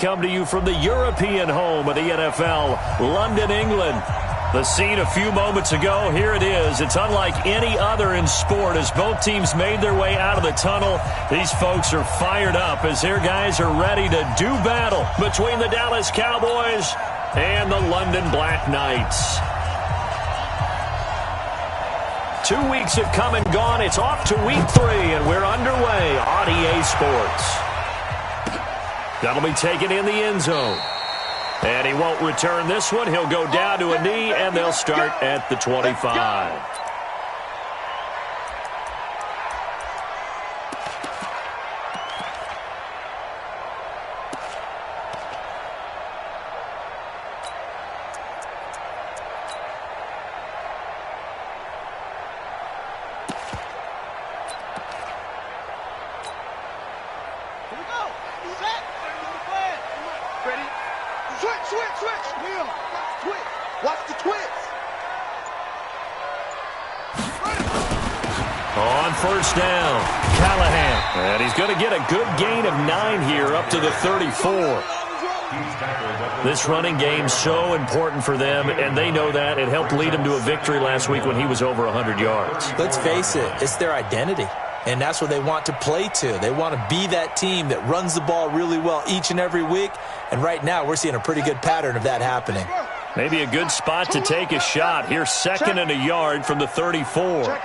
come to you from the European home of the NFL, London, England. The scene a few moments ago, here it is. It's unlike any other in sport as both teams made their way out of the tunnel. These folks are fired up as their guys are ready to do battle between the Dallas Cowboys and the London Black Knights. 2 weeks have come and gone. It's off to week 3, and we're underway on EA Sports. That'll be taken in the end zone. And he won't return this one. He'll go down to a knee, and they'll start at the 25. On first down, Callahan. And he's going to get a good gain of 9 here up to the 34. This running game's so important for them, and they know that. It helped lead them to a victory last week when he was over 100 yards. Let's face it, it's their identity. And that's what they want to play to. They want to be that team that runs the ball really well each and every week. And right now, we're seeing a pretty good pattern of that happening. Maybe a good spot to take a shot. Here's 2nd and a yard from the 34.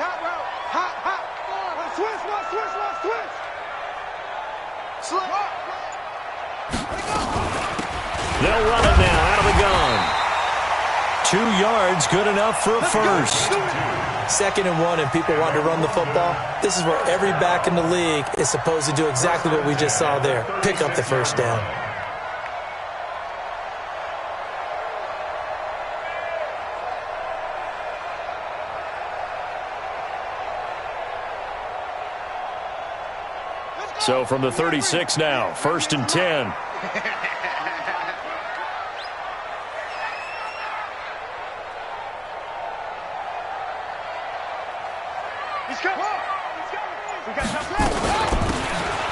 They'll run it now out of the gun. 2 yards, good enough for a first. 2nd and 1, and people want to run the football. This is where every back in the league is supposed to do exactly what we just saw there. Pick up the first down. So from the 36 now, 1st and 10.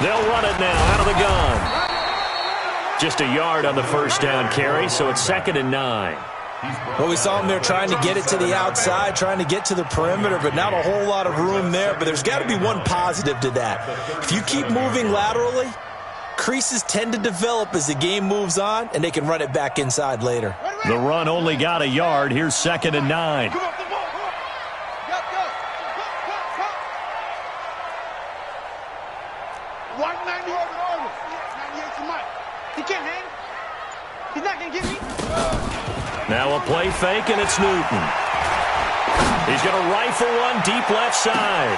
They'll run it now out of the gun. Just a yard on the first down carry, so it's 2nd and 9. Well, we saw him there trying to get it to the outside, trying to get to the perimeter, but not a whole lot of room there. But there's got to be one positive to that. If you keep moving laterally, creases tend to develop as the game moves on, and they can run it back inside later. The run only got a yard. Here's 2nd and 9. Now a play fake, and it's Newton. He's going to rifle one deep left side.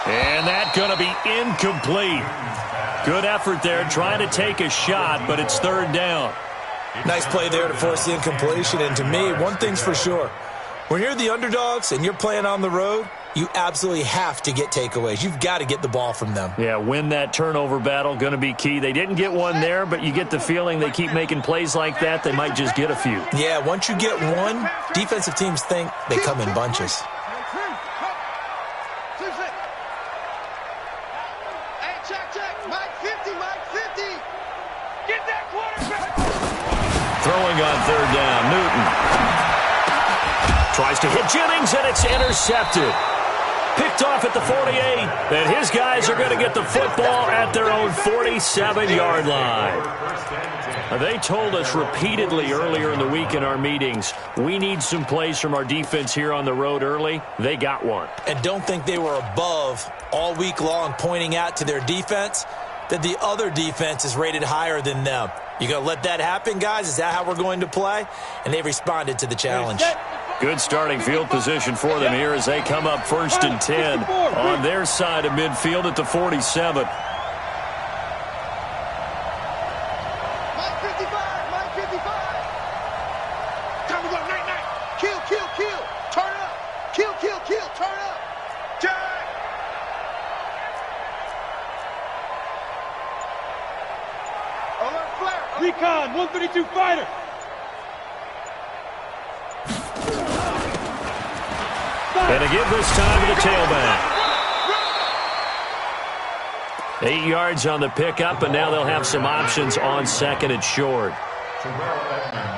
And that's going to be incomplete. Good effort there trying to take a shot, but it's 3rd down. Nice play there to force the incompletion. And to me, one thing's for sure. When you're the underdogs and you're playing on the road, you absolutely have to get takeaways. You've got to get the ball from them. Yeah, win that turnover battle, going to be key. They didn't get one there, but you get the feeling they keep making plays like that, they might just get a few. Yeah, once you get one, defensive teams think they come in bunches. Throwing on 3rd down, Newton. Tries to hit Jennings, and it's intercepted. Picked off at the 48, and his guys are going to get the football at their own 47-yard line. They told us repeatedly earlier in the week in our meetings, we need some plays from our defense here on the road early. They got one. And don't think they were above all week long pointing out to their defense that the other defense is rated higher than them. You going to let that happen, guys? Is that how we're going to play? And they responded to the challenge. Good starting field position for them here as they come up 1st and 10 on their side of midfield at the 47. Recon, 132 fighter. And to give this time to the tailback. 8 yards on the pickup, and now they'll have some options on 2nd and short.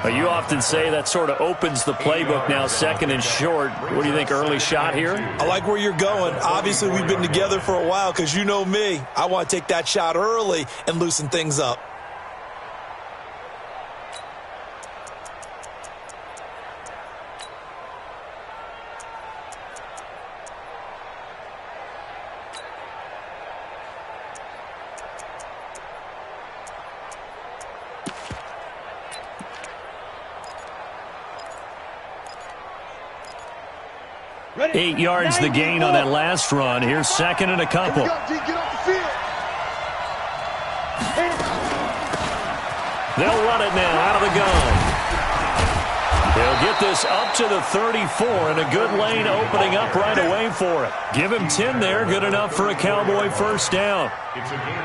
You often say that sort of opens the playbook now, 2nd and short. What do you think, early shot here? I like where you're going. Obviously, we've been together for a while because you know me. I want to take that shot early and loosen things up. Ready. 8 yards the gain on that last run. Here's 2nd and a couple. They'll run it now out of the gun. They'll get this up to the 34, and a good lane opening up right away for it. Give him 10 there, good enough for a Cowboy first down.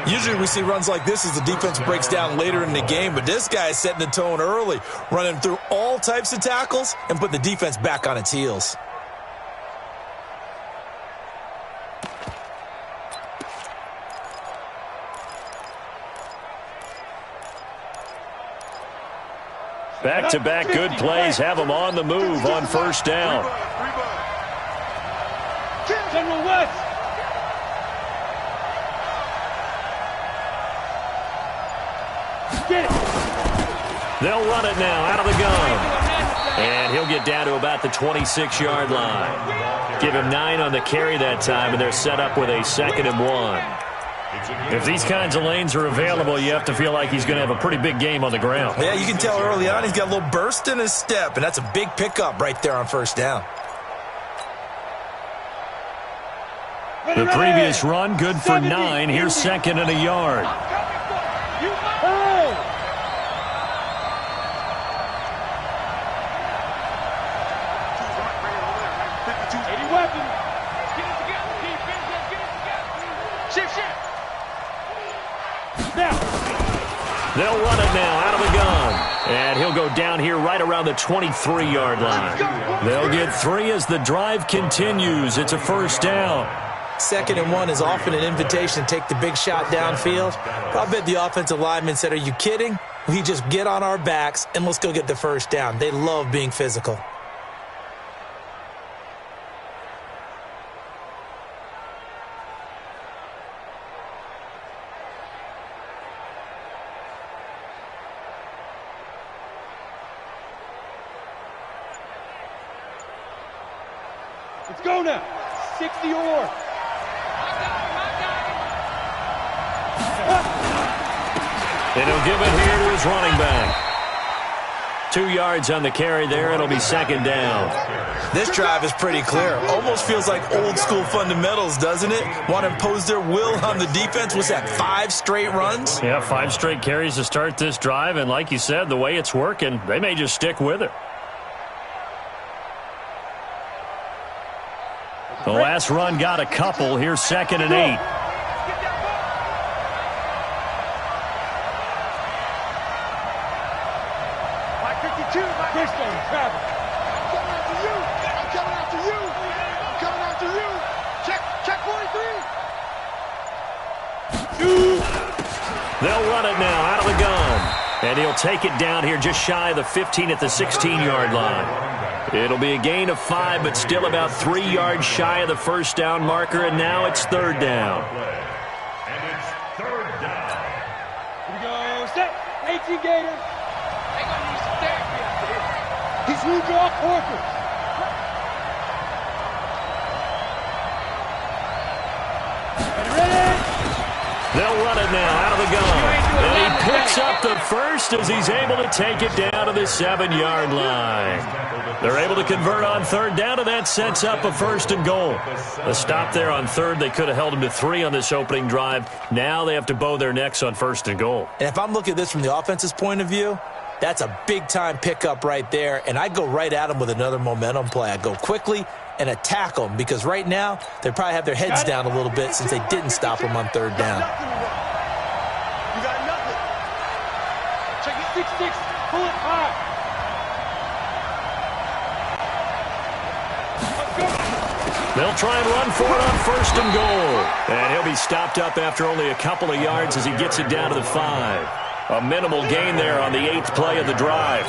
Usually we see runs like this as the defense breaks down later in the game, but this guy is setting the tone early, running through all types of tackles and putting the defense back on its heels. Back-to-back good plays have them on the move on first down. General West. Get it. They'll run it now out of the gun. And he'll get down to about the 26-yard line. Give him 9 on the carry that time, and they're set up with a 2nd and 1. If these kinds of lanes are available, you have to feel like he's going to have a pretty big game on the ground. Yeah, you can tell early on he's got a little burst in his step, and that's a big pickup right there on first down. The previous run, good for 9. Here's 2nd and a yard. They'll run it now out of the gun. And he'll go down here right around the 23-yard line. They'll get 3 as the drive continues. It's a first down. 2nd and 1 is often an invitation to take the big shot downfield. But I bet the offensive lineman said, are you kidding? We just get on our backs and let's go get the first down. They love being physical. Let's go now. 60 or. And he'll give it here to his running back. 2 yards on the carry there. It'll be 2nd down. This drive is pretty clear. Almost feels like old school fundamentals, doesn't it? Want to impose their will on the defense. Was that 5 straight runs? Yeah, 5 straight carries to start this drive. And like you said, the way it's working, they may just stick with it. The last run got a couple. Here's 2nd and 8. They'll run it now out of the gun. And he'll take it down here just shy of the 15 at the 16-yard line. It'll be a gain of 5, but still about 3 yards shy of the first down marker, and now it's 3rd down. And it's 3rd down. Here we go. Set. 18 Gators. They're going to need some therapy out there. He's moved off Corkers. They'll run it now out of the gun. And he picks up the first as he's able to take it down to the 7-yard line. They're able to convert on 3rd down, and that sets up a 1st and goal. A stop there on 3rd. They could have held him to 3 on this opening drive. Now they have to bow their necks on 1st and goal. And if I'm looking at this from the offense's point of view, that's a big-time pickup right there, and I'd go right at him with another momentum play. I'd go quickly and attack them, because right now they probably have their heads down a little bit since they didn't stop them on 3rd down. You got nothing. Check it. 6-6. Pull it high. They'll try and run for it on 1st and goal. And he'll be stopped up after only a couple of yards as he gets it down to the 5. A minimal gain there on the 8th play of the drive.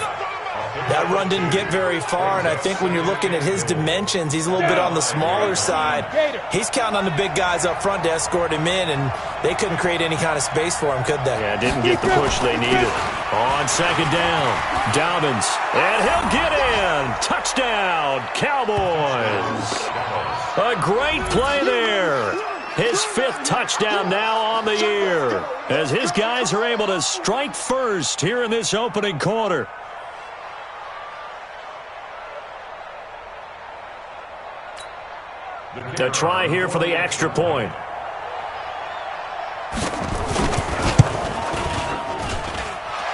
That run didn't get very far, and I think when you're looking at his dimensions, he's a little bit on the smaller side. He's counting on the big guys up front to escort him in, and they couldn't create any kind of space for him, could they? Yeah, didn't get the push they needed. On 2nd down, Dobbins, and he'll get in. Touchdown, Cowboys. A great play there. His 5th touchdown now on the year, as his guys are able to strike first here in this opening quarter. To try here for the extra point.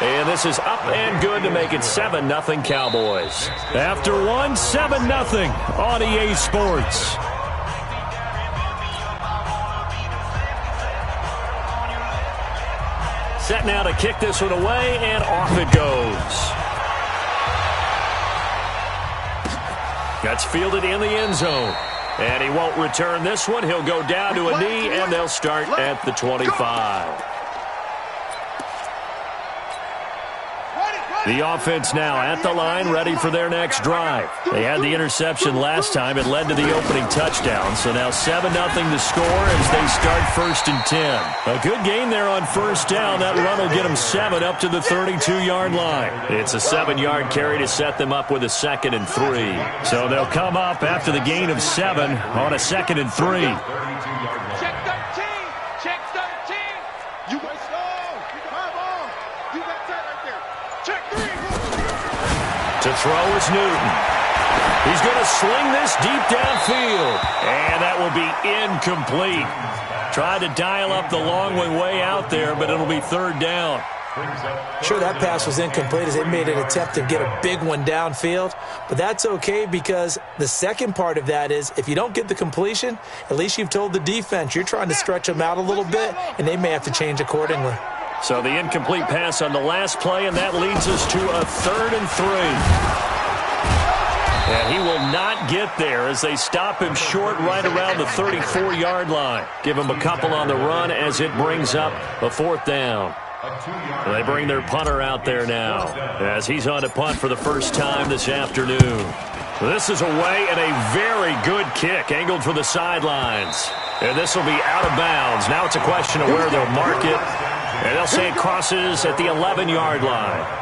And this is up and good to make it 7-0 Cowboys. After one, 7-0 on EA Sports. Set now to kick this one away, and off it goes. That's fielded in the end zone. And he won't return this one. He'll go down to a knee, and they'll start at the 25. The offense now at the line, ready for their next drive. They had the interception last time. It led to the opening touchdown. So now 7-0 to score as they start 1st and 10. A good game there on 1st down. That run will get them 7 up to the 32-yard line. It's a 7-yard carry to set them up with a 2nd and 3. So they'll come up after the gain of 7 on a 2nd and 3. Check 13. Check 13. You got slow. Come on. You got that right there. Check 3. To throw is Newton. He's going to sling this deep downfield. And that will be incomplete. Tried to dial up the long one way out there, but it'll be 3rd down. Sure, that pass was incomplete as they made an attempt to get a big one downfield. But that's okay because the second part of that is if you don't get the completion, at least you've told the defense you're trying to stretch them out a little bit, and they may have to change accordingly. So the incomplete pass on the last play, and that leads us to a 3rd and 3. And he will not get there as they stop him short right around the 34-yard line. Give him a couple on the run as it brings up a 4th down. They bring their punter out there now as he's on to punt for the first time this afternoon. This is away and a very good kick angled for the sidelines. And this will be out of bounds. Now it's a question of where they'll mark it. And they'll say it crosses at the 11-yard line.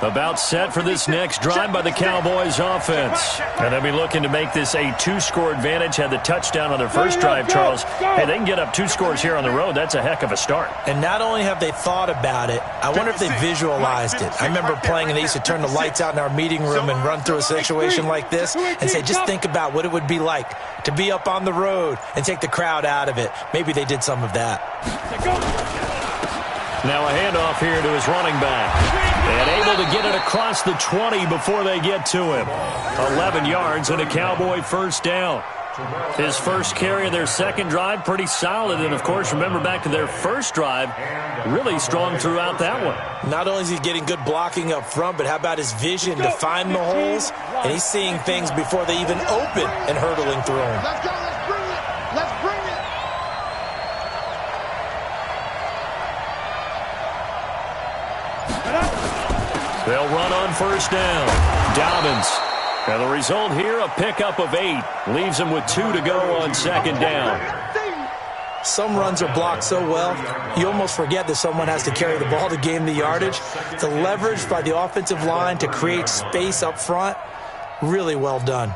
About set for this next drive by the Cowboys offense. And they'll be looking to make this a 2-score advantage. Had the touchdown on their first drive, Charles. Hey, they can get up 2 scores here on the road. That's a heck of a start. And not only have they thought about it, I wonder if they visualized it. I remember playing and they used to turn the lights out in our meeting room and run through a situation like this and say, just think about what it would be like to be up on the road and take the crowd out of it. Maybe they did some of that. Now a handoff here to his running back. And able to get it across the 20 before they get to him. 11 yards and a Cowboy 1st down. His first carry of their second drive, pretty solid. And, of course, remember back to their first drive, really strong throughout that one. Not only is he getting good blocking up front, but how about his vision to find the holes? And he's seeing things before they even open and hurtling through them. Let's go. Let's bring it. Let's bring it. They'll run on 1st down. Dobbins. And the result here, a pickup of 8. Leaves him with 2 to go on 2nd down. Some runs are blocked so well, you almost forget that someone has to carry the ball to gain the yardage. The leverage by the offensive line to create space up front, really well done.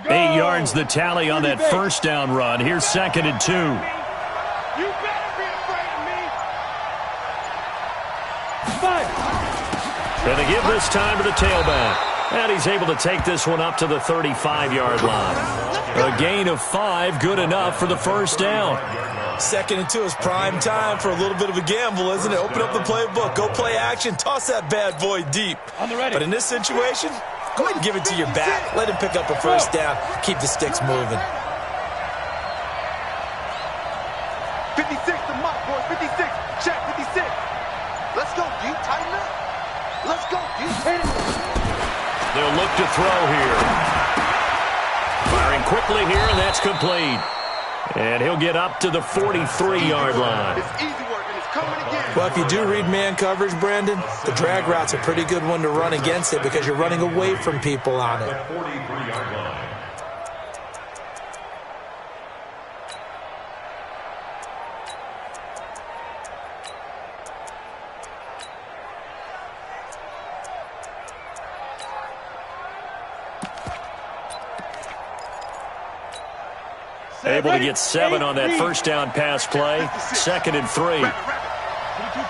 Go. 8 yards the tally on that 1st down run. Here's 2nd and 2. You better be afraid of me. 5. And they give this time to the tailback. And he's able to take this one up to the 35-yard line. A gain of 5, good enough for the first down. 2nd and 2 is prime time for a little bit of a gamble, isn't it? Open up the playbook, go play action, toss that bad boy deep. But in this situation, go ahead and give it to your back. Let him pick up a first down. Keep the sticks moving. 56 to Mike, boys. 56. Check, 56. Let's go, D. Tighten up. Let's go, D. Hit it. They'll look to throw here. Firing quickly here, and that's complete. And he'll get up to the 43-yard line. It's easy work, and it's coming again. Well, if you do read man coverage, Brandon, the drag route's a pretty good one to run against it because you're running away from people on it. Able to get 7 on that first down pass play. 2nd and 3. 22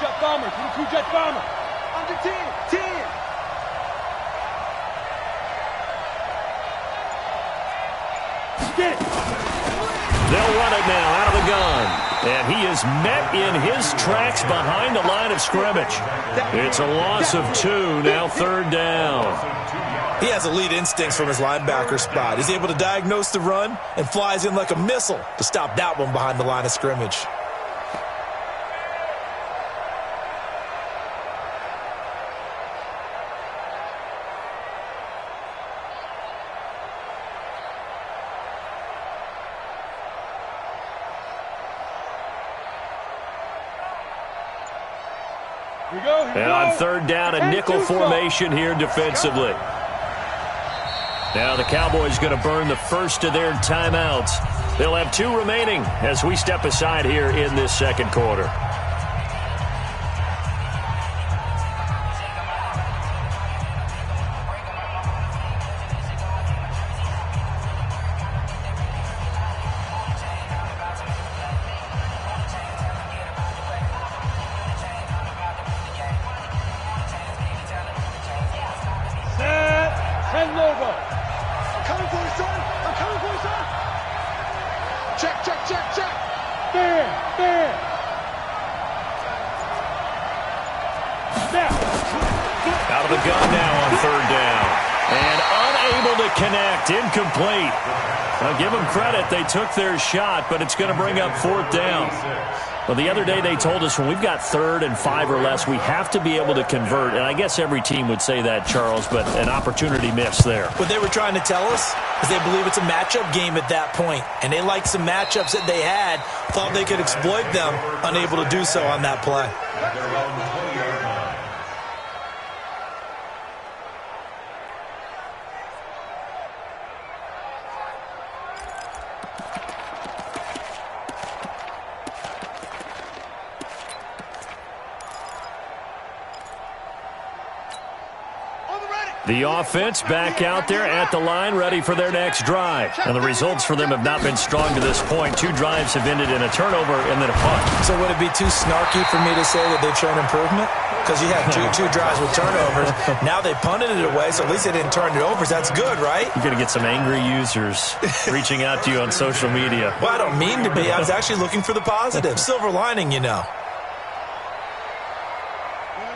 jet bomber, 22 jet bomber. Under 10, 10. Get it. They'll run it now out of the gun. And he is met in his tracks behind the line of scrimmage. It's a loss of 2, now 3rd down. He has elite instincts from his linebacker spot. He's able to diagnose the run and flies in like a missile to stop that one behind the line of scrimmage. And on 3rd down, a nickel formation here defensively. Now the Cowboys going to burn the first of their timeouts. They'll have 2 remaining as we step aside here in this 2nd quarter. Out of the gun now on 3rd down. And unable to connect. Incomplete. Now give them credit. They took their shot, but it's going to bring up 4th down. Well, the other day they told us when we've got 3rd and 5 or less, we have to be able to convert. And I guess every team would say that, Charles, but an opportunity missed there. What they were trying to tell us is they believe it's a matchup game at that point. And they liked some matchups that they had, thought they could exploit them, unable to do so on that play. The offense back out there at the line, ready for their next drive. And the results for them have not been strong to this point. 2 drives have ended in a turnover and then a punt. So would it be too snarky for me to say that they've shown improvement? Because you had two drives with turnovers. Now they punted it away, so at least they didn't turn it over. That's good, right? You're going to get some angry users reaching out to you on social media. Well, I don't mean to be. I was actually looking for the positive. Silver lining, you know.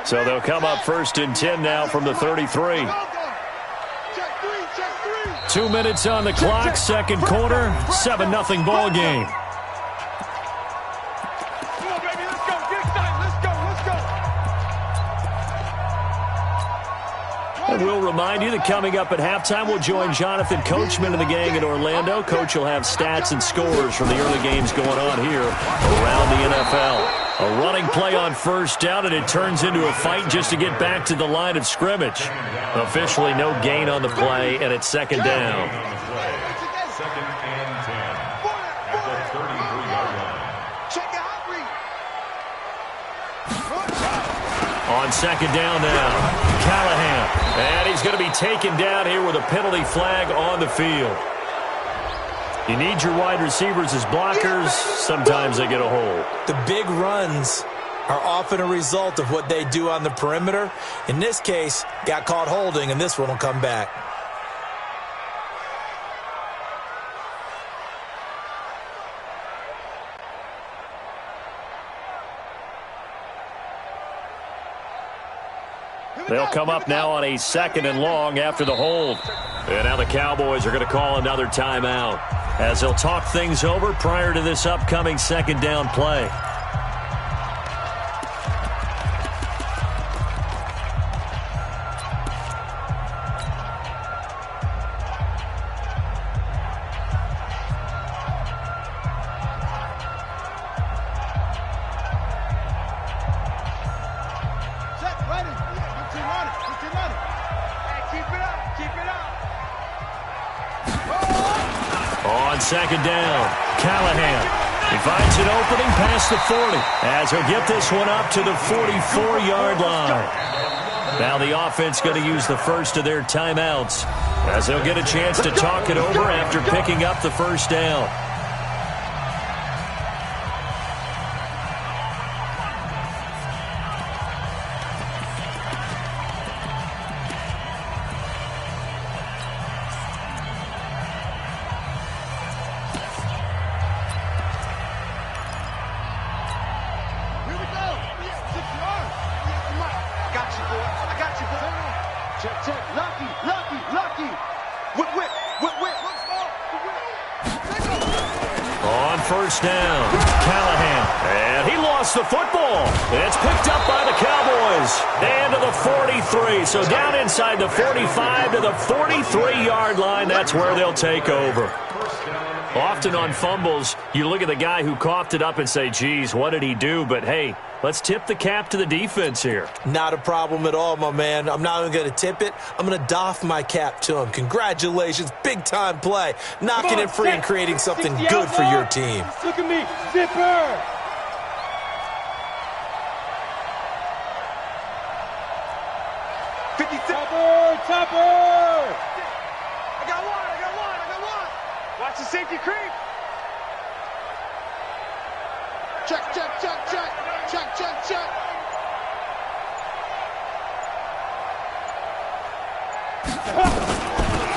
So they'll come up 1st and 10 now from the 33. 2 minutes on the clock, 2nd quarter, 7-0 ball game. Come on, baby, let's go. Get excited. Let's go. And we'll remind you that coming up at halftime, we'll join Jonathan Coachman and the gang in Orlando. Coach will have stats and scores from the early games going on here around the NFL. A running play on 1st down, and it turns into a fight just to get back to the line of scrimmage. Officially no gain on the play, and it's 2nd down. 2nd and 10. At the 33-yard line. Check out read. On 2nd down now, Callahan. And he's going to be taken down here with a penalty flag on the field. You need your wide receivers as blockers. Sometimes they get a hold. The big runs are often a result of what they do on the perimeter. In this case, got caught holding, and this one will come back. They'll come up now on a 2nd and long after the hold. And now the Cowboys are going to call another timeout as they'll talk things over prior to this upcoming 2nd down play. On 2nd down, Callahan. He finds an opening past the 40 as he'll get this one up to the 44-yard line. Now the offense going to use the first of their timeouts as they'll get a chance to talk it over after picking up the first down. On first down, Callahan. And he lost the football. It's picked up by the Cowboys. And to the 43. So down inside the 45 to the 43-yard line. That's where they'll take over. Often on fumbles, you look at the guy who coughed it up and say, geez, what did he do? But, hey, let's tip the cap to the defense here. Not a problem at all, my man. I'm not even going to tip it. I'm going to doff my cap to him. Congratulations. Big-time play. Knocking it free and creating something good for your team. Look at me. Zipper. Topper. I got one. Watch the safety creep. Check.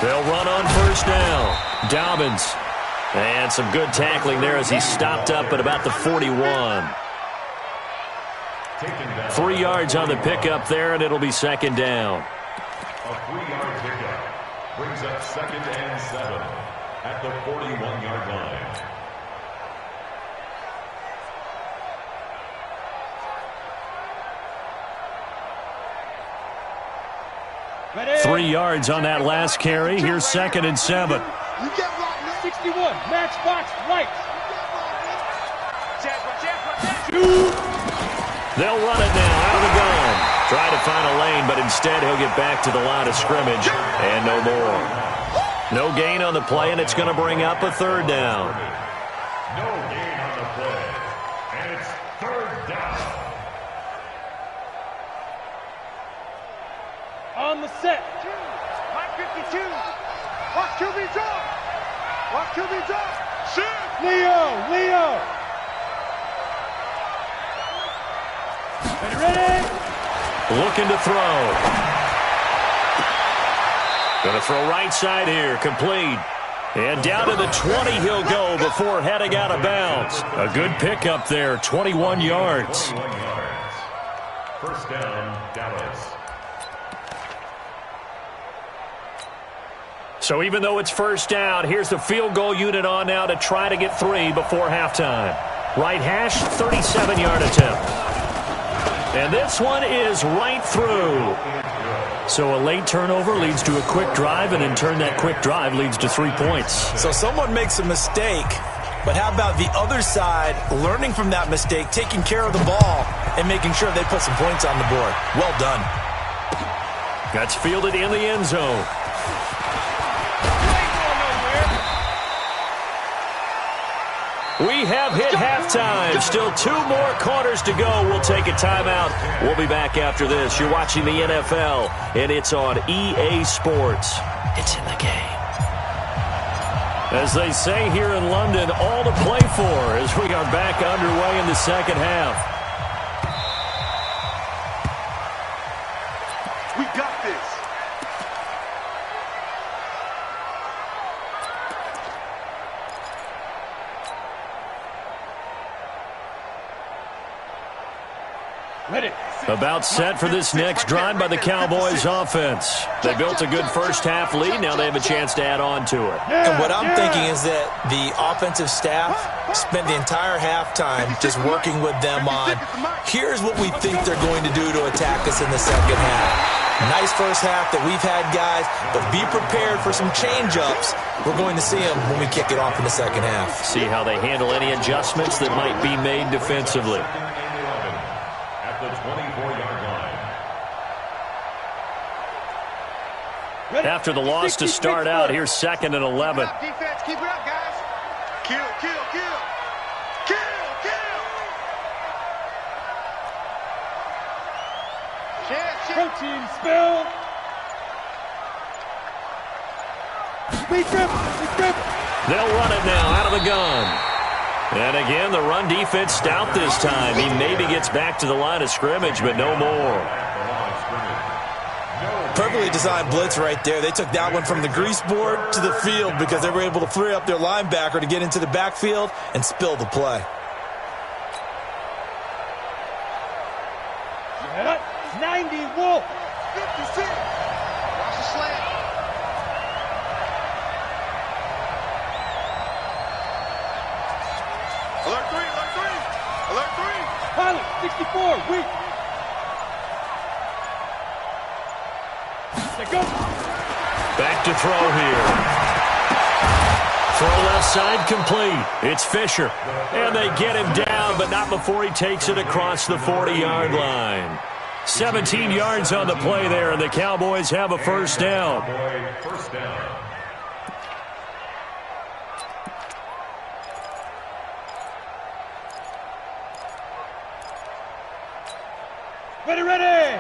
They'll run on first down. Dobbins. And some good tackling there as he stopped up at about the 41. 3 yards on the pickup there, and it'll be 2nd down. A 3-yard pickup brings up 2nd and 7 at the 41-yard line. Ready? 3 yards on that last carry. Here's 2nd and 7. You get right, 61. Matchbox right. They'll run it now out of the gun. Try to find a lane, but instead he'll get back to the line of scrimmage and no more. No gain on the play, and it's going to bring up a 3rd down. No gain on the play, and it's 3rd down. On the set. Hot 52. Watch QB drop. Watch QB drop. Shoot. Leo. Ready? Looking to throw. Going to throw right side here, complete. And down to the 20 he'll go before heading out of bounds. A good pickup there, 21 yards. 21 yards. First down, Dallas. So even though it's first down, here's the field goal unit on now to try to get 3 before halftime. Right hash, 37-yard attempt. And this one is right through. So a late turnover leads to a quick drive, and in turn that quick drive leads to 3 points. So someone makes a mistake, but how about the other side learning from that mistake, taking care of the ball, and making sure they put some points on the board? Well done. That's fielded in the end zone. We have hit halftime. Still 2 more quarters to go. We'll take a timeout. We'll be back after this. You're watching the NFL, and it's on EA Sports. It's in the game. As they say here in London, all to play for as we are back underway in the second half. We got this. Ready. About set for this next drive by the Cowboys offense. They built a good first-half lead. Now they have a chance to add on to it. And what I'm thinking is that the offensive staff spent the entire halftime just working with them on, here's what we think they're going to do to attack us in the second half. Nice first half that we've had, guys, but be prepared for some change-ups. We're going to see them when we kick it off in the second half. See how they handle any adjustments that might be made defensively. At the 24-yard line. After the loss to start out, here's 2nd and 11. Defense, keep it up, guys. Kill, kill, kill. Kill, kill. Protein spill. Speed trip. They'll run it now out of the gun. And again, the run defense stout this time. He maybe gets back to the line of scrimmage, but no more. Perfectly designed blitz right there. They took that one from the grease board to the field because they were able to free up their linebacker to get into the backfield and spill the play. 90 Wolf. 56. Watch the slant. Alert 3, alert 3. Alert 3. Pilot, 64, weak. They go. Back to throw here. Throw left side complete. It's Fisher. And they get him down, but not before he takes it across the 40-yard line. 17 yards on the play there, and the Cowboys have a first down. First down. Ready.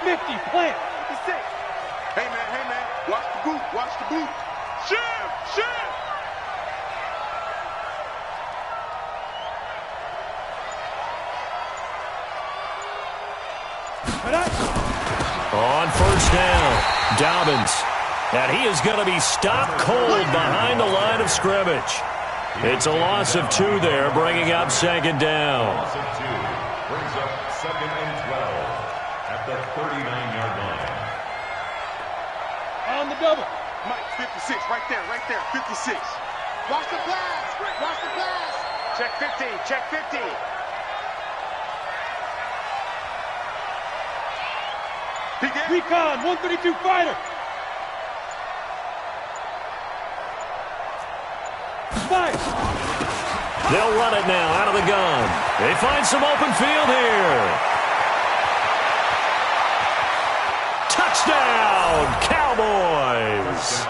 50, plant. 56. Hey, man. Watch the boot. Watch the boot. Shoot. On first down, Dobbins. And he is going to be stopped cold behind the line of scrimmage. It's a loss of 2 there, bringing up 2nd down. Loss of 2 brings up 2nd and 12 at the 39-yard line. On the double. Mike, 56. Right there. 56. Watch the blast. Check 50. Recon, 132 fighter. Fire. They'll run it now out of the gun. They find some open field here. Touchdown, Cowboys.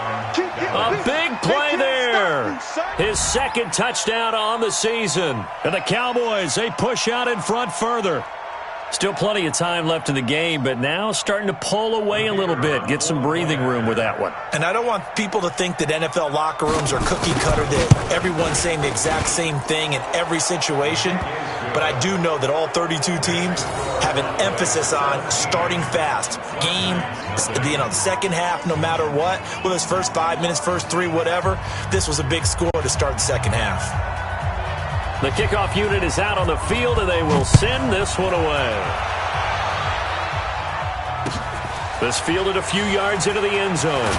A big play there. His 2nd touchdown on the season. And the Cowboys, they push out in front further. Still plenty of time left in the game, but now starting to pull away a little bit, get some breathing room with that one. And I don't want people to think that NFL locker rooms are cookie cutter, that everyone's saying the exact same thing in every situation. But I do know that all 32 teams have an emphasis on starting fast. Game, second half, no matter what. Whether it's first 5 minutes, first 3, whatever. This was a big score to start the second half. The kickoff unit is out on the field, and they will send this one away. This fielded a few yards into the end zone.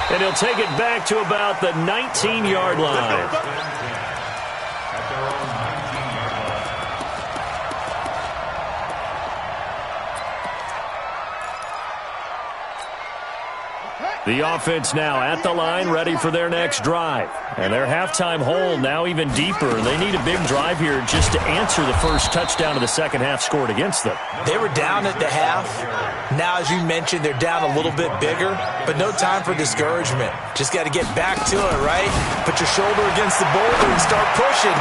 And he'll take it back to about the 19-yard line. The offense now at the line, ready for their next drive. And their halftime hole now even deeper. They need a big drive here just to answer the first touchdown of the second half scored against them. They were down at the half. Now, as you mentioned, they're down a little bit bigger, but no time for discouragement. Just got to get back to it, right? Put your shoulder against the boulder and start pushing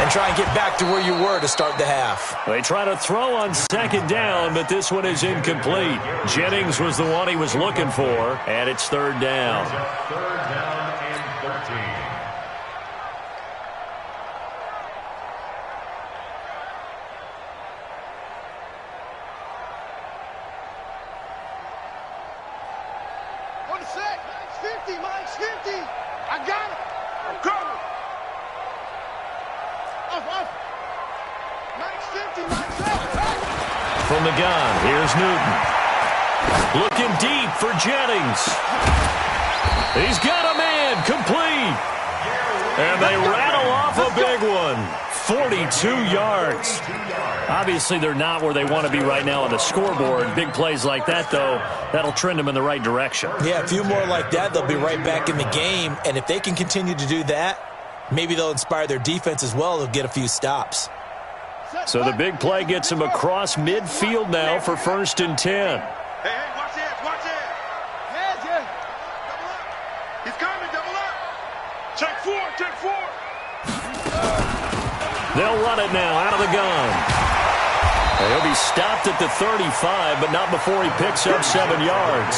and try and get back to where you were to start the half. They try to throw on second down, but this one is incomplete. Jennings was the one he was looking for, and it's third down. Third down and 13. Mike's 50. I got it. I'm coming. Off. Mike's 50. Mike's up. From the gun, here's Newton. Looking deep for Jennings. He's got a man, complete. And they rattle off a big one. 42 yards. Obviously, they're not where they want to be right now on the scoreboard. Big plays like that, though, that'll trend them in the right direction. Yeah, a few more like that, they'll be right back in the game. And if they can continue to do that, maybe they'll inspire their defense as well. They'll get a few stops. So the big play gets him across midfield now for 1st and 10. Hey, watch this, watch this. Yeah, yeah. Double up. He's coming, double up. Check 4, check 4. They'll run it now out of the gun. He'll be stopped at the 35, but not before he picks up 7 yards.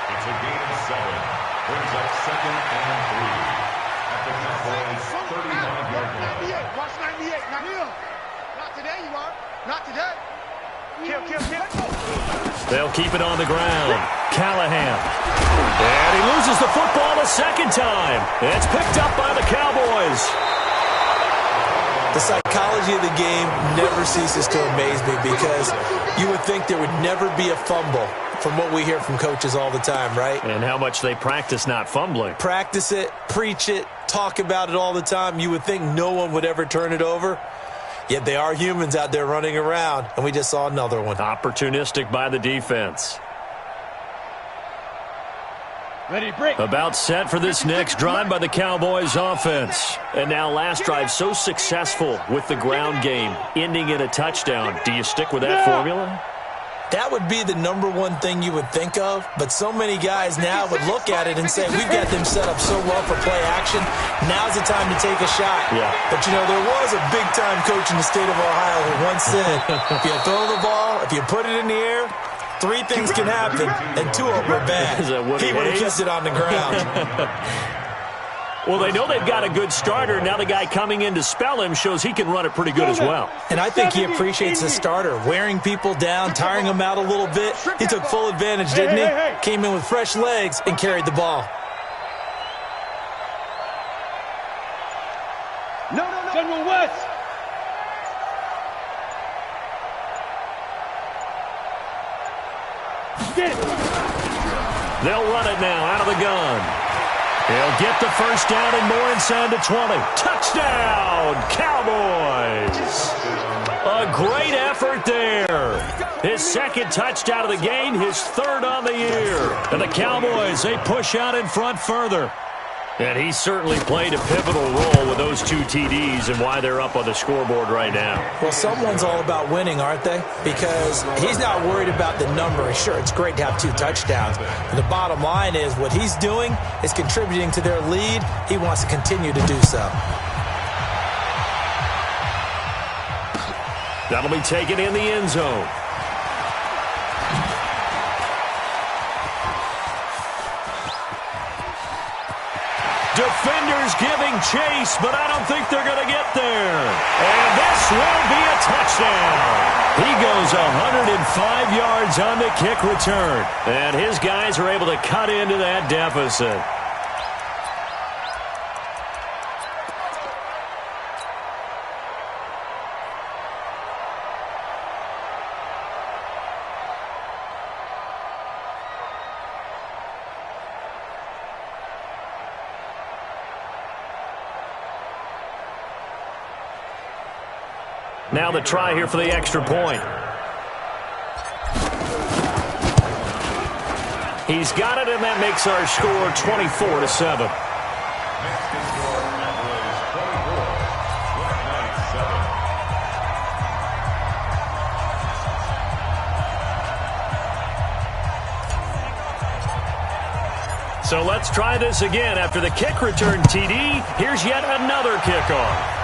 It's a gain of 7. Brings up 2nd and 3. At the Cowboys' 35-yard line. Watch 98, not here. Not today, you are. Not today. Kill. They'll keep it on the ground. Callahan. And he loses the football a second time. It's picked up by the Cowboys. The psychology of the game never ceases to amaze me because you would think there would never be a fumble from what we hear from coaches all the time, right? And how much they practice not fumbling. Practice it, preach it, talk about it all the time. You would think no one would ever turn it over. Yet they are humans out there running around, and we just saw another one. Opportunistic by the defense. Ready, break. About set for this next drive by the Cowboys offense. And now last drive so successful with the ground game, ending in a touchdown. Do you stick with that formula? That would be the number one thing you would think of, but so many guys now would look at it and say, we've got them set up so well for play action, now's the time to take a shot. Yeah. But, you know, there was a big-time coach in the state of Ohio who once said, if you throw the ball, if you put it in the air, 3 things can happen, and 2 of them are bad. He would have kept it on the ground. Well, they know they've got a good starter. Now the guy coming in to spell him shows he can run it pretty good as well. And I think he appreciates the starter, wearing people down, tiring them out a little bit. He took full advantage, didn't he? Came in with fresh legs and carried the ball. No. General West. Get it. They'll run it now out of the gun. He'll get the first down and more inside the 20. Touchdown, Cowboys! A great effort there. His 2nd touchdown of the game, his 3rd on the year. And the Cowboys, they push out in front further. And he certainly played a pivotal role with those 2 TDs and why they're up on the scoreboard right now. Well, someone's all about winning, aren't they? Because he's not worried about the number. Sure, it's great to have 2 touchdowns. But the bottom line is what he's doing is contributing to their lead. He wants to continue to do so. That'll be taken in the end zone. Defenders giving chase, but I don't think they're going to get there. And this will be a touchdown. He goes 105 yards on the kick return. And his guys are able to cut into that deficit. Now the try here for the extra point. He's got it, and that makes our score 24-7. So let's try this again. After the kick return TD, here's yet another kickoff.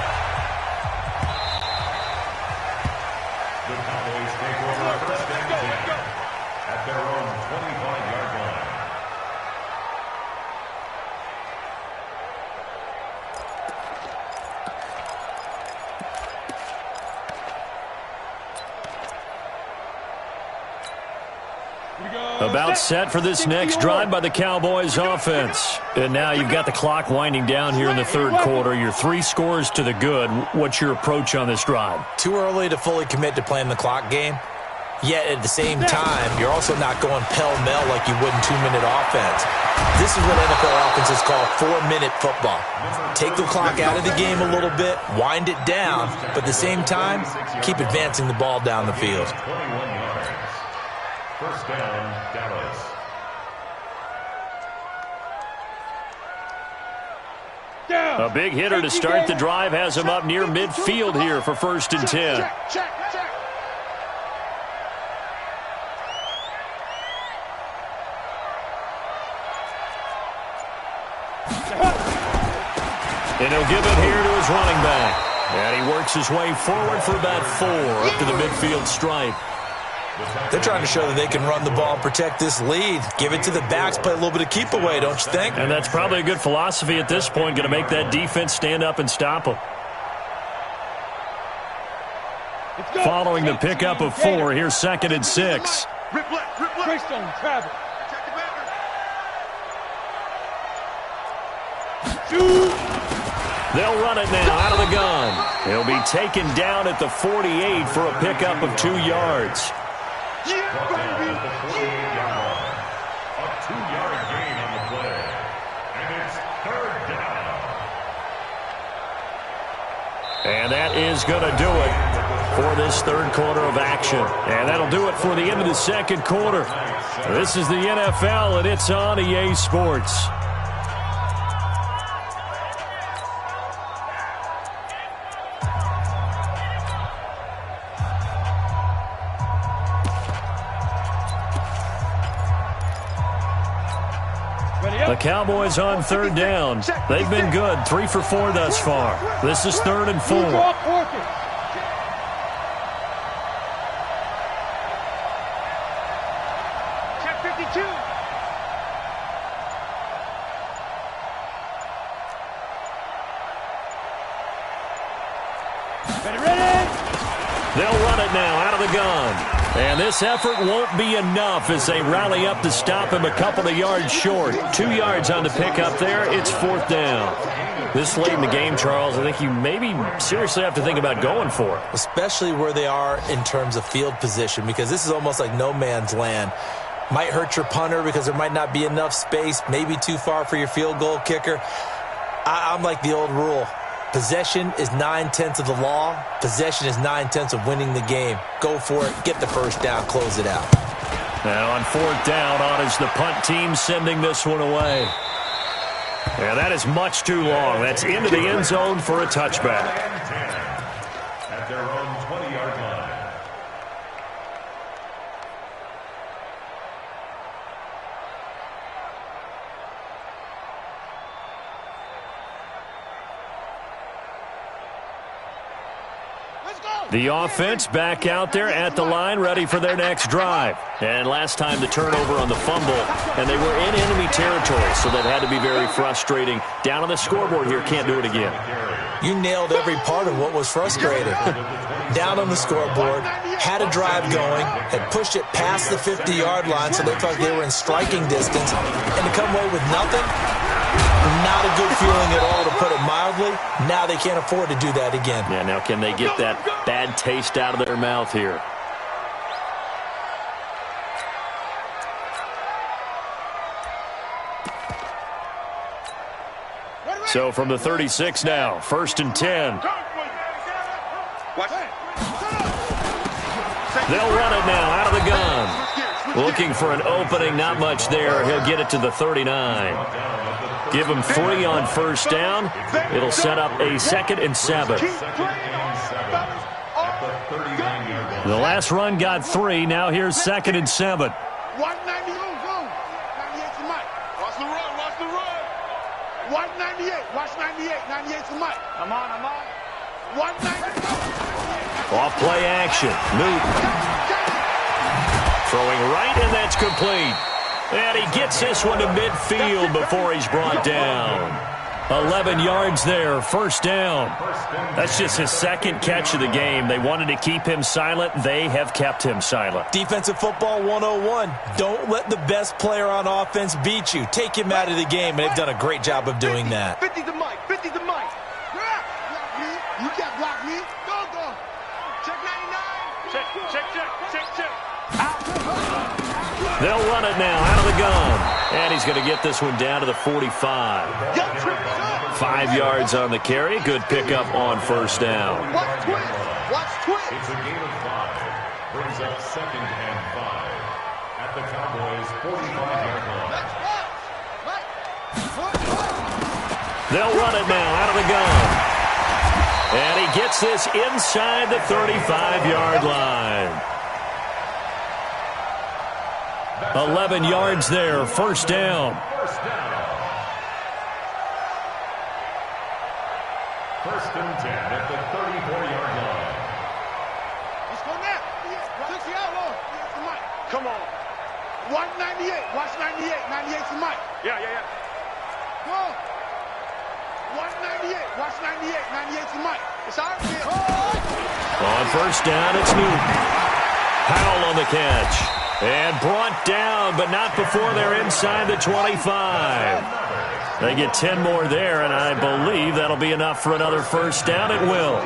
About set for this next drive by the Cowboys offense. And now you've got the clock winding down here in the third quarter. You're 3 scores to the good. What's your approach on this drive? Too early to fully commit to playing the clock game. Yet at the same time, you're also not going pell-mell like you would in 2-minute offense. This is what NFL offenses call 4-minute football. Take the clock out of the game a little bit, wind it down, but at the same time, keep advancing the ball down the field. 21 yards. First down, Dallas. A big hitter to start the drive has him up near midfield here for 1st and 10. And he'll give it here to his running back. And he works his way forward for about 4 up to the midfield stripe. They're trying to show that they can run the ball and protect this lead. Give it to the backs, play a little bit of keep away, don't you think? And that's probably a good philosophy at this point, going to make that defense stand up and stop them. Following the pickup of 4, here's 2nd and 6. Greystone travel. They'll run it now out of the gun. He'll be taken down at the 48 for a pickup of 2 yards. A 2-yard gain on the play. And it's 3rd down. And that is going to do it for this third quarter of action. And that'll do it for the end of the second quarter. This is the NFL, and it's on EA Sports. The Cowboys on 3rd down. They've been good, 3 for 4 thus far. This is 3rd and 4. Check 52. Ready. They'll run it now out of the gun. And this effort won't be enough as they rally up to stop him a couple of yards short. 2 yards on the pickup there. It's 4th down. This late in the game, Charles, I think you maybe seriously have to think about going for it. Especially where they are in terms of field position, because this is almost like no man's land. Might hurt your punter because there might not be enough space, maybe too far for your field goal kicker. I'm like the old rule. Possession is 9/10 of the law. Possession is 9/10 of winning the game. Go for it. Get the first down. Close it out. Now on 4th down, on is the punt team sending this one away. Yeah, that is much too long. That's into the end zone for a touchback. At their own 20-yard line. The offense back out there at the line, ready for their next drive. And last time the turnover on the fumble, and they were in enemy territory, so that had to be very frustrating. Down on the scoreboard here, can't do it again. You nailed every part of what was frustrating. Down on the scoreboard, had a drive going, had pushed it past the 50-yard line so they felt they were in striking distance, and to come away with nothing, not a good feeling at all, to put it mildly. Now they can't afford to do that again. Yeah, now can they get that bad taste out of their mouth here? So from the 36 now, 1st and 10. They'll run it now out of the gun. Looking for an opening, not much there. He'll get it to the 39. Give him 3 on 1st down. It'll set up a 2nd and 7. The last run got 3. Now here's 2nd and 7. Watch 98. Watch the run. Watch the run. Watch 98. Watch 98. 98's the mic. I'm on. Watch 98. Off play action. Newton. Throwing right, and that's complete. And he gets this one to midfield before he's brought down. 11 yards there, first down. That's just his second catch of the game. They wanted to keep him silent. They have kept him silent. Defensive football 101. Don't let the best player on offense beat you. Take him out of the game, and they've done a great job of doing that. 50 to Mike. 50 to Mike. Block me. You can't block me. Go. Check 99. Check. They'll run it now out of the gun. And he's going to get this one down to the 45. 5 yards on the carry. Good pickup on first down. Watch twist. It's a gain of 5. Brings up 2nd and 5 at the Cowboys' 45-yard line. They'll run it now out of the gun. And he gets this inside the 35-yard line. 11 yards there, first down. First and 10 at the 34-yard line. Let's go now. 60 out. Come on. Watch 98. Watch 98. 98 to Mike. Yeah. Go. Watch 98. Watch 98. 98 to Mike. It's our field. On first down, it's Newton. Powell on the catch. And brought down, but not before they're inside the 25. They get 10 more there, and I believe that'll be enough for another first down. It will.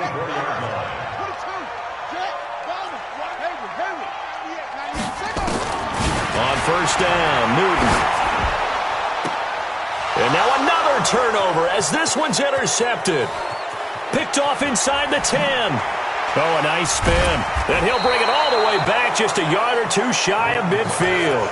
On first down, Newton. And now another turnover as this one's intercepted. Picked off inside the 10. Oh, a nice spin. Then he'll bring it all the way back just a yard or two shy of midfield.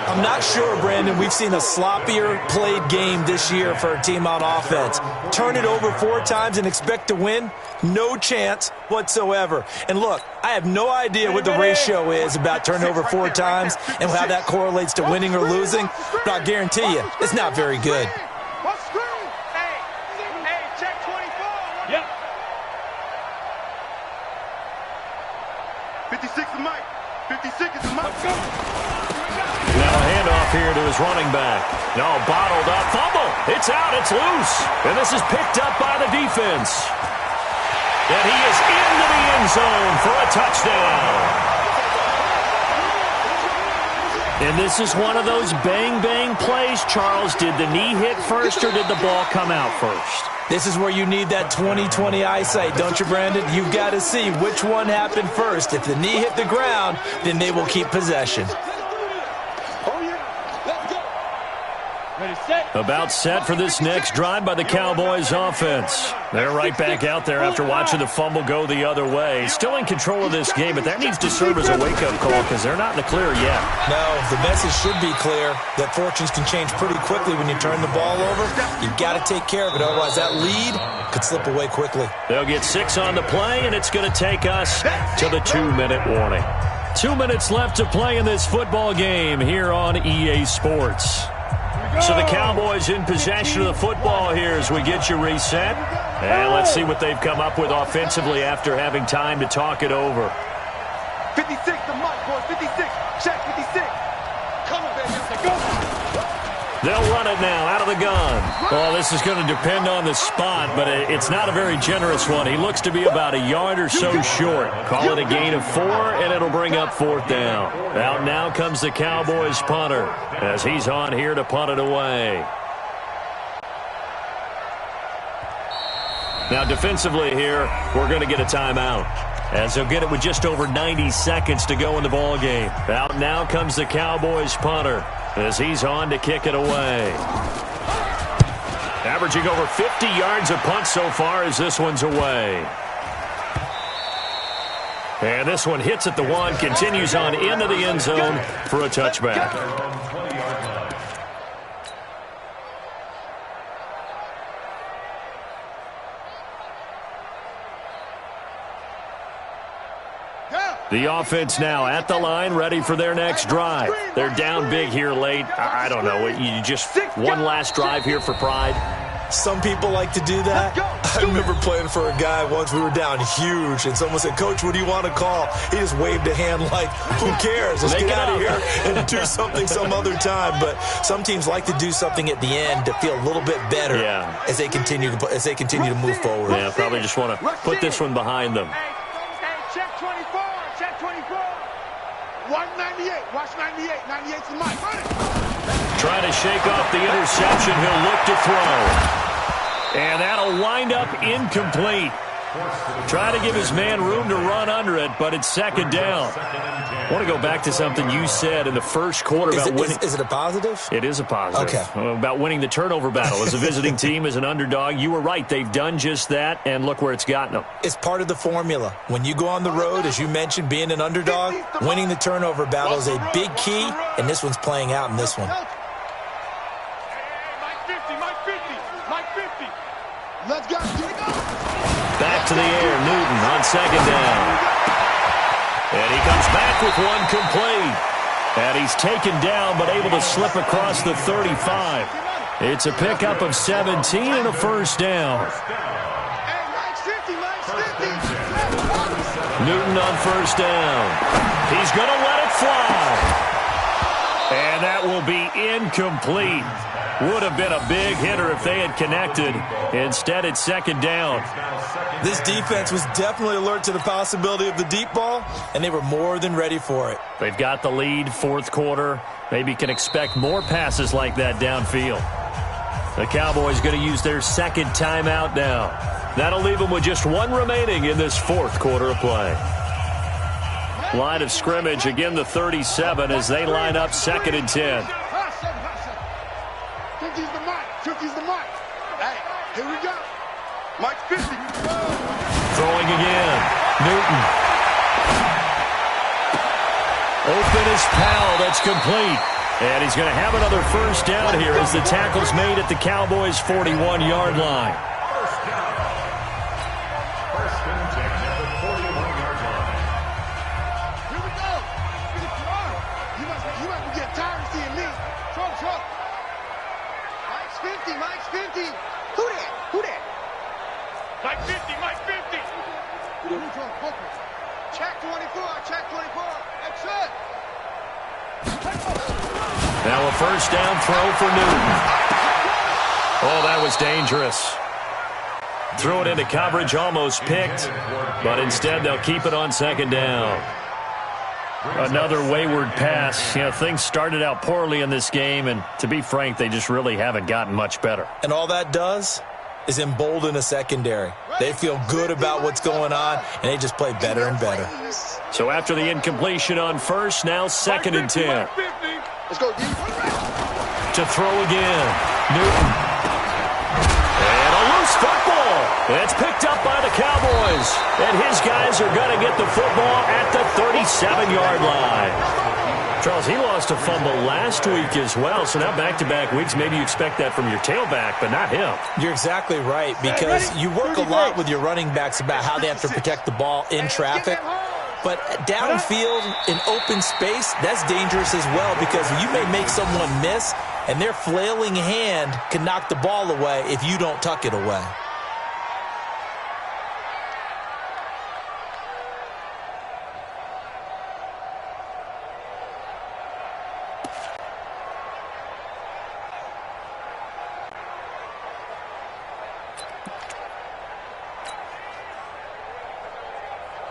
I'm not sure, Brandon, we've seen a sloppier played game this year for a team on offense. Turn it over 4 times and expect to win? No chance whatsoever. And look, I have no idea what the ratio is about turning over 4 times and how that correlates to winning or losing, but I guarantee you, it's not very good. Check 24. Yep. 56 to Mike. 56 is Mike. Now a handoff here to his running back. No, bottled up. Fumble. It's out. It's loose. And this is picked up by the defense. And he is into the end zone for a touchdown. And this is one of those bang-bang plays, Charles. Did the knee hit first or did the ball come out first? This is where you need that 20/20 eyesight, don't you, Brandon? You've got to see which one happened first. If the knee hit the ground, then they will keep possession. About set for this next drive by the Cowboys offense. They're right back out there after watching the fumble go the other way. Still in control of this game, but that needs to serve as a wake-up call because they're not in the clear yet. No, the message should be clear that fortunes can change pretty quickly when you turn the ball over. You've got to take care of it, otherwise that lead could slip away quickly. They'll get 6 on the play, and it's going to take us to the 2-minute warning. 2 minutes left to play in this football game here on EA Sports. So the Cowboys in possession of the football here as we get you reset. And let's see what they've come up with offensively after having time to talk it over. 56 to Mike, boys. 56. Check 56. Come on, baby. Let's go. They'll run it now out of the gun. Well, this is going to depend on the spot, but it's not a very generous one. He looks to be about a yard or so short. Call it a gain of 4, and it'll bring up 4th down. Out now comes the Cowboys punter as he's on here to punt it away. Now, defensively here, we're going to get a timeout, as they'll get it with just over 90 seconds to go in the ball game. Out now comes the Cowboys punter as he's on to kick it away. Averaging over 50 yards a punt so far as this one's away. And this one hits at the 1, continues on into the end zone for a touchback. The offense now at the line, ready for their next drive. They're down big here late. I don't know. You just one last drive here for pride. Some people like to do that. I remember playing for a guy once. We were down huge, and someone said, "Coach, what do you want to call?" He just waved a hand like, who cares? Let's get out of here and do something some other time. But some teams like to do something at the end to feel a little bit better as they continue to move forward. Yeah, probably just want to put this one behind them. Hey, check 24, check 24. Watch 98, watch 98, 98's the mic. Run it. Trying to shake off the interception. He'll look to throw. And that'll wind up incomplete. Try to give his man room to run under it, but it's second down. I want to go back to something you said in the first quarter about winning. Is it a positive? It is a positive. Okay. About winning the turnover battle as a visiting team, as an underdog. You were right. They've done just that, and look where it's gotten them. It's part of the formula. When you go on the road, as you mentioned, being an underdog, winning the turnover battle is a big key, and this one's playing out in this one. Let's go. Back to the air, Newton on second down. And he comes back with one complete. And he's taken down, but able to slip across the 35. It's a pickup of 17 and a first down. Newton on first down. He's going to let it fly. And that will be incomplete. Would have been a big hitter if they had connected. Instead, it's second down. This defense was definitely alert to the possibility of the deep ball, and they were more than ready for it. They've got the lead, fourth quarter. Maybe can expect more passes like that downfield. The Cowboys going to use their second timeout now. That'll leave them with just one remaining in this fourth quarter of play. Line of scrimmage, again the 37 as they line up second and 10. 50's the mic. 50's the mic. Hey, here we go. Mike 50. Throwing again. Newton. Open is Powell. That's complete. And he's going to have another first down here as the tackle's made at the Cowboys' 41-yard line. First and 10 at the 41-yard line. Here we go. You must be getting tired of seeing me. Throw. Mike's 50, Mike's 50. Who that? Mike 50, Mike 50. Check 24. That's it. Now a first down throw for Newton. Oh, that was dangerous. Threw it into coverage, almost picked, but instead they'll keep it on second down. Another wayward pass. You know, things started out poorly in this game, and to be frank, they just really haven't gotten much better. And all that does is embolden a secondary. They feel good about what's going on, and they just play better and better. So after the incompletion on first, now second and 10. Let's go, D. To throw again. Newton. And a loose football. It's picked up by the Cowboys. And his guys are going to get the football at the 37-yard line. Charles, he lost a fumble last week as well, so now back-to-back weeks, maybe you expect that from your tailback, but not him. You're exactly right, because you work a lot with your running backs about how they have to protect the ball in traffic. But downfield in open space, that's dangerous as well, because you may make someone miss, and their flailing hand can knock the ball away if you don't tuck it away.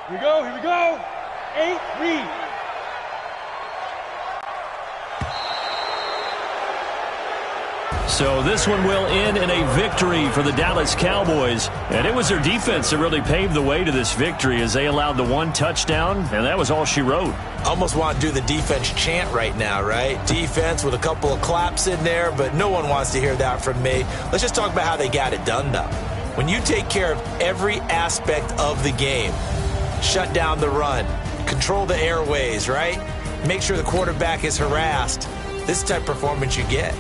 Here we go. 8, read. So this one will end in a victory for the Dallas Cowboys. And it was their defense that really paved the way to this victory as they allowed the one touchdown, and that was all she wrote. I almost want to do the defense chant right now, right? Defense with a couple of claps in there, but no one wants to hear that from me. Let's just talk about how they got it done, though. When you take care of every aspect of the game, shut down the run, control the airways, right? Make sure the quarterback is harassed. This is the type of performance you get.